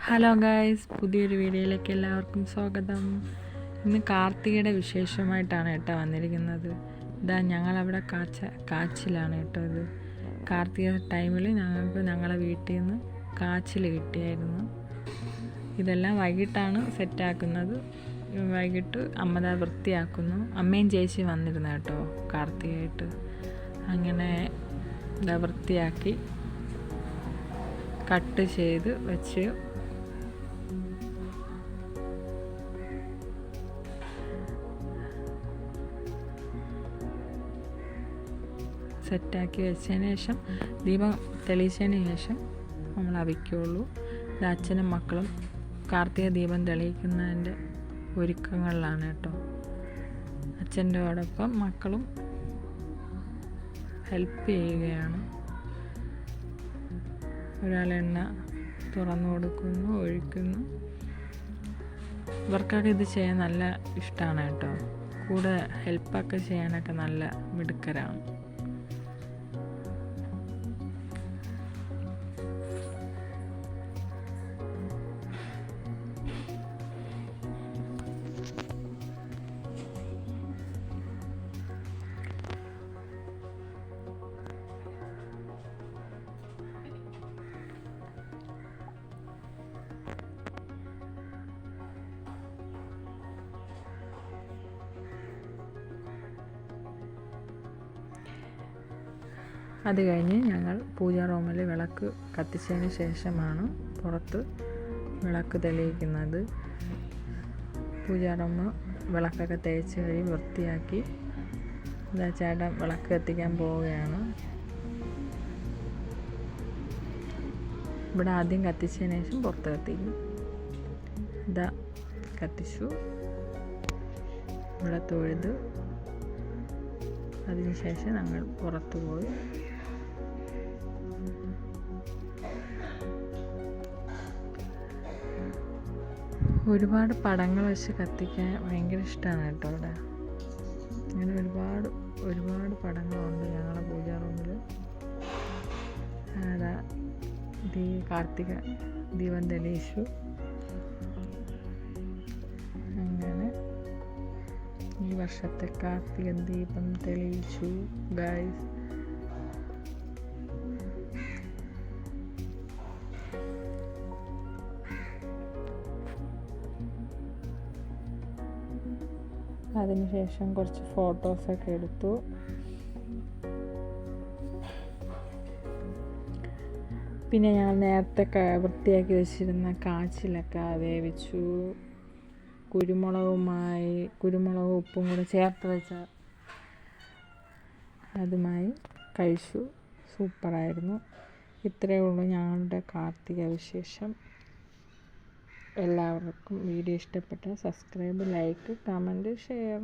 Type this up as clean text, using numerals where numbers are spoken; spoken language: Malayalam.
ഹലോ ഗായ്സ്, പുതിയൊരു വീഡിയോയിലേക്ക് എല്ലാവർക്കും സ്വാഗതം. ഇന്ന് കാർത്തികയുടെ വിശേഷമായിട്ടാണ് കേട്ടോ വന്നിരിക്കുന്നത്. ഇതാ ഞങ്ങളവിടെ കാച്ചിലാണ് കേട്ടോ. ഇത് കാർത്തിക ടൈമിൽ ഞങ്ങളെ വീട്ടിൽ നിന്ന് കാച്ചിൽ കിട്ടിയായിരുന്നു. ഇതെല്ലാം വൈകിട്ടാണ് സെറ്റാക്കുന്നത്. വൈകിട്ട് അമ്മ വൃത്തിയാക്കുന്നു. അമ്മയും ചേച്ചി വന്നിരുന്നു കേട്ടോ കാർത്തികയായിട്ട്. അങ്ങനെ ഇതാ വൃത്തിയാക്കി കട്ട് ചെയ്ത് വെച്ച് സെറ്റാക്കി വെച്ചതിന് ശേഷം ദീപം തെളിയിച്ചതിന് ശേഷം നമ്മൾ അവിക്കുള്ളൂ. ഇത് അച്ഛനും മക്കളും കാർത്തിക ദീപം തെളിയിക്കുന്നതിൻ്റെ ഒരുക്കങ്ങളിലാണ് കേട്ടോ. അച്ഛൻ്റെയോടൊപ്പം മക്കളും ഹെൽപ്പ് ചെയ്യുകയാണ്. ഒരാൾ എണ്ണ തുറന്നു കൊടുക്കുന്നു, ഒഴിക്കുന്നു. ഇവർക്കൊക്കെ ഇത് ചെയ്യാൻ നല്ല ഇഷ്ടമാണ് കേട്ടോ. കൂടെ ഹെൽപ്പൊക്കെ ചെയ്യാനൊക്കെ നല്ല മിടുക്കരാണ്. അത് കഴിഞ്ഞ് ഞങ്ങൾ പൂജാ റൂമിൽ വിളക്ക് കത്തിച്ചതിന് ശേഷമാണ് പുറത്ത് വിളക്ക് തെളിയിക്കുന്നത്. പൂജാ റൂം വിളക്കൊക്കെ തേച്ച് കഴിഞ്ഞ് വൃത്തിയാക്കി ഇതാ ചേട്ടൻ വിളക്ക് കത്തിക്കാൻ പോവുകയാണ്. ഇവിടെ ആദ്യം കത്തിച്ചതിന് ശേഷം പുറത്ത് കത്തിക്കും. ഇതാ കത്തിച്ചു, ഇവിടെ തൊഴുത് അതിനുശേഷം ഞങ്ങൾ പുറത്തു പോയി. ഒരുപാട് പടങ്ങൾ വെച്ച് കത്തിക്കാൻ ഭയങ്കര ഇഷ്ടമാണ് കേട്ടോ. ഇവിടെ അങ്ങനെ ഒരുപാട് പടങ്ങളുണ്ട് ഞങ്ങളുടെ പൂജാ റൂമിൽ. കാർത്തിക ദീപം തെളിയിച്ചു. അങ്ങനെ ഈ വർഷത്തെ കാർത്തിക ദീപം തെളിയിച്ചു ഗായ്സ്. അതിനുശേഷം കുറച്ച് ഫോട്ടോസൊക്കെ എടുത്തു. പിന്നെ ഞാൻ നേരത്തെ വൃത്തിയാക്കി വെച്ചിരുന്ന കാച്ചിലൊക്കെ വേവിച്ചു. കുരുമുളകും ഉപ്പും കൂടെ ചേർത്ത് വെച്ച അതുമായി കഴിച്ചു. സൂപ്പറായിരുന്നു. ഇത്രയേ ഉള്ളൂ ഞങ്ങളുടെ കാർത്തിക വിശേഷം. എല്ലാവർക്കും വീഡിയോ ഇഷ്ടപ്പെട്ടാൽ സബ്സ്ക്രൈബ്, ലൈക്ക്, കമൻറ്റ്, ഷെയർ.